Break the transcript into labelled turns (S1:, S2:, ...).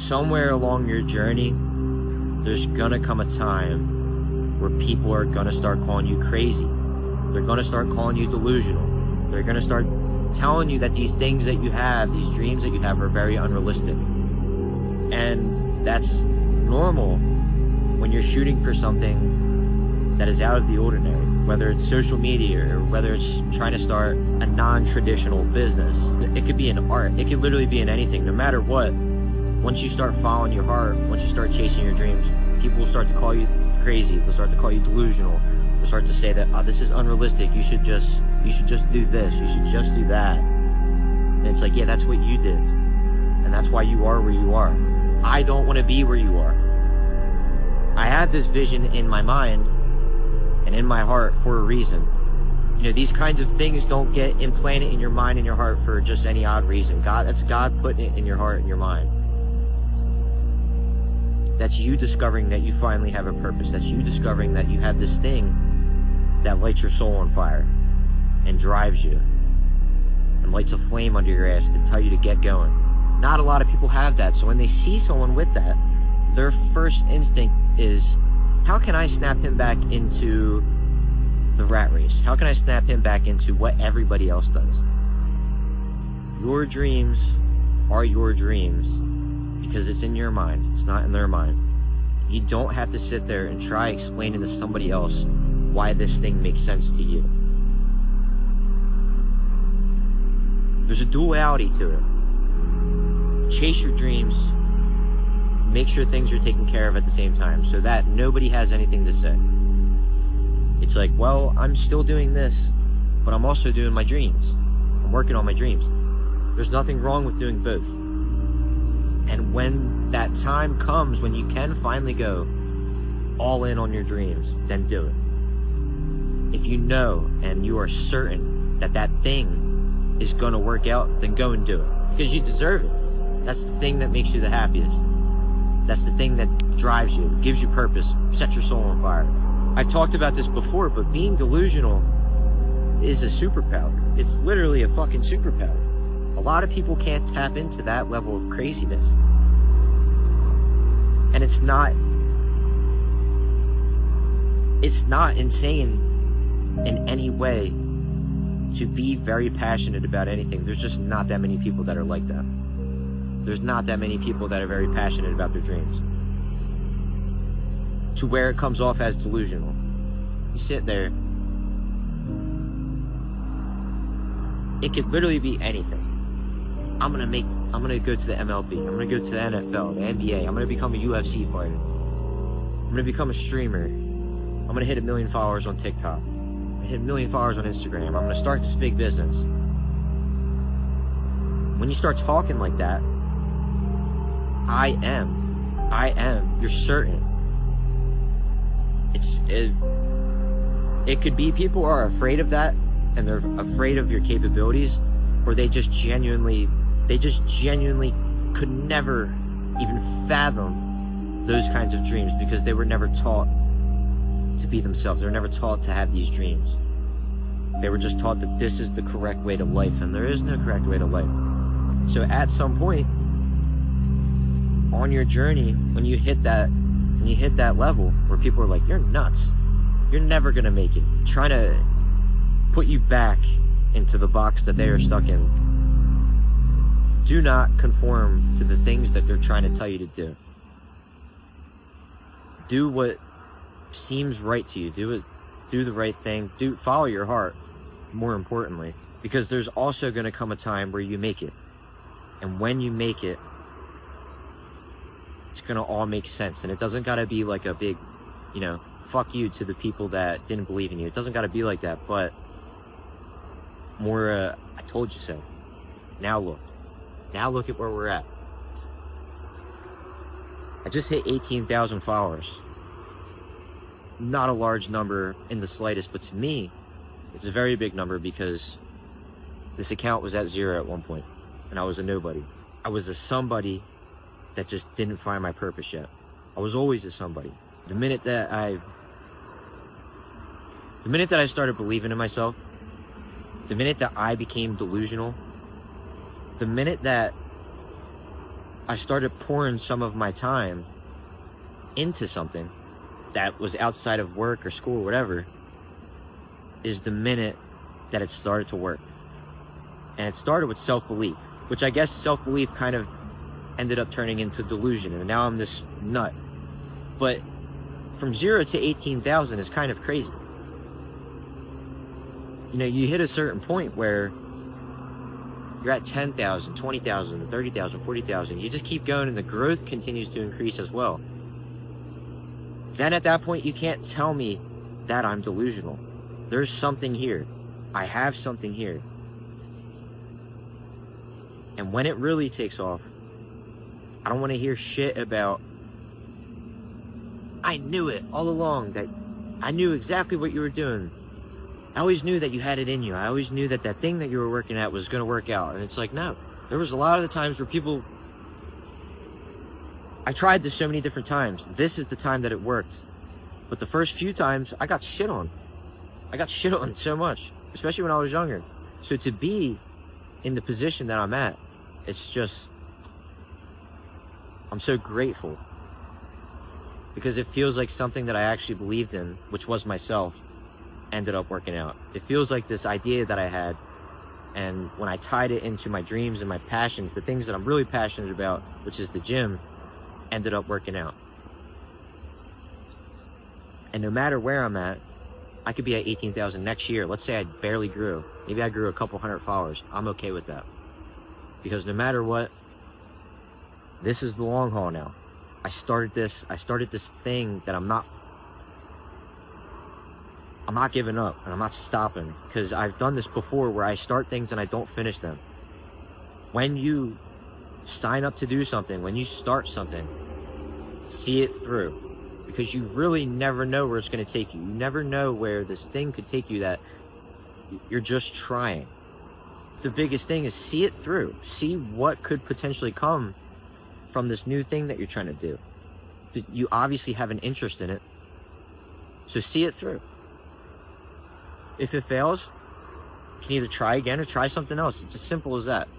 S1: somewhere along your journey, there's gonna come a time where people are gonna start calling you crazy. They're gonna start calling you delusional. They're gonna start telling you that these things that you have, these dreams that you have, are very unrealistic. And that's normal when you're shooting for something that is out of the ordinary, whether it's social media or whether it's trying to start a non-traditional business. It could be in art, it could literally be in anything. No matter what, once you start following your heart, once you start chasing your dreams, people will start to call you crazy, they'll start to call you delusional, they'll start to say that, oh, this is unrealistic, you should just do this, you should just do that. And it's like, yeah, that's what you did, and that's why you are where you are. I don't want to be where you are. I have this vision in my mind and in my heart for a reason. You know, these kinds of things don't get implanted in your mind and your heart for just any odd reason. That's God putting it in your heart and your mind. That's you discovering that you finally have a purpose. That's you discovering that you have this thing that lights your soul on fire and drives you and lights a flame under your ass to tell you to get going. Not a lot of people have that, so when they see someone with that, their first instinct is, how can I snap him back into the rat race? How can I snap him back into what everybody else does? Your dreams are your dreams because it's in your mind. It's not in their mind. You don't have to sit there and try explaining to somebody else why this thing makes sense to you. There's a duality to it. Chase your dreams. Make sure things are taken care of at the same time so that nobody has anything to say. It's like, well, I'm still doing this, but I'm also doing my dreams. I'm working on my dreams. There's nothing wrong with doing both. And when that time comes, when you can finally go all in on your dreams, then do it. If you know and you are certain that that thing is going to work out, then go and do it. Because you deserve it. That's the thing that makes you the happiest. That's the thing that drives you, gives you purpose, sets your soul on fire. I've talked about this before, but being delusional is a superpower. It's literally a fucking superpower. A lot of people can't tap into that level of craziness. And it's not insane in any way to be very passionate about anything. There's just not that many people that are like that. There's not that many people that are very passionate about their dreams. To where it comes off as delusional. You sit there. It could literally be anything. I'm gonna go to the MLB. I'm gonna go to the NFL, the NBA. I'm gonna become a UFC fighter. I'm gonna become a streamer. I'm gonna hit 1 million followers on TikTok. I'm gonna hit 1 million followers on Instagram. I'm gonna start this big business. When you start talking like that, I am, you're certain. It could be people are afraid of that and they're afraid of your capabilities, or they just genuinely could never even fathom those kinds of dreams because they were never taught to be themselves. They were never taught to have these dreams. They were just taught that this is the correct way to life, and there is no correct way to life. So at some point on your journey, when you hit that level where people are like, you're nuts, you're never gonna make it, trying to put you back into the box that they are stuck in, do not conform to the things that they're trying to tell you to do. Do what seems right to you. Do the right thing. Follow your heart, more importantly, because there's also going to come a time where you make it. And when you make it, it's going to all make sense. And it doesn't got to be like a big, fuck you to the people that didn't believe in you. It doesn't got to be like that, but more, I told you so. Now look at where we're at. I just hit 18,000 followers. Not a large number in the slightest, but to me, it's a very big number because this account was at 0 at one point, and I was a nobody. I was a somebody that just didn't find my purpose yet. I was always a somebody. The minute that I started believing in myself, the minute that I became delusional, the minute that I started pouring some of my time into something that was outside of work or school or whatever, is the minute that it started to work. And it started with self-belief, which I guess self-belief kind of ended up turning into delusion, and now I'm this nut. But from 0 to 18,000 is kind of crazy. You know, you hit a certain point where you're at 10,000, 20,000, 30,000, 40,000. You just keep going, and the growth continues to increase as well. Then at that point, you can't tell me that I'm delusional. There's something here. I have something here. And when it really takes off, I don't want to hear shit about, I knew it all along, that I knew exactly what you were doing. I always knew that you had it in you. I always knew that that thing that you were working at was going to work out. And it's like, no. There was a lot of the times where people, I tried this so many different times. This is the time that it worked. But the first few times, I got shit on. I got shit on so much, especially when I was younger. So to be in the position that I'm at, it's just, I'm so grateful. Because it feels like something that I actually believed in, which was myself, ended up working out. It feels like this idea that I had, and when I tied it into my dreams and my passions, the things that I'm really passionate about, which is the gym, ended up working out. And no matter where I'm at, I could be at 18,000 next year. Let's say I barely grew. Maybe I grew a couple hundred followers. I'm okay with that. Because no matter what, this is the long haul now. I started this thing that I'm not giving up, and I'm not stopping, because I've done this before where I start things and I don't finish them. When you sign up to do something, when you start something, see it through, because you really never know where it's going to take you. You never know where this thing could take you that you're just trying. The biggest thing is see it through. See what could potentially come from this new thing that you're trying to do. You obviously have an interest in it, so see it through. If it fails, you can either try again or try something else. It's as simple as that.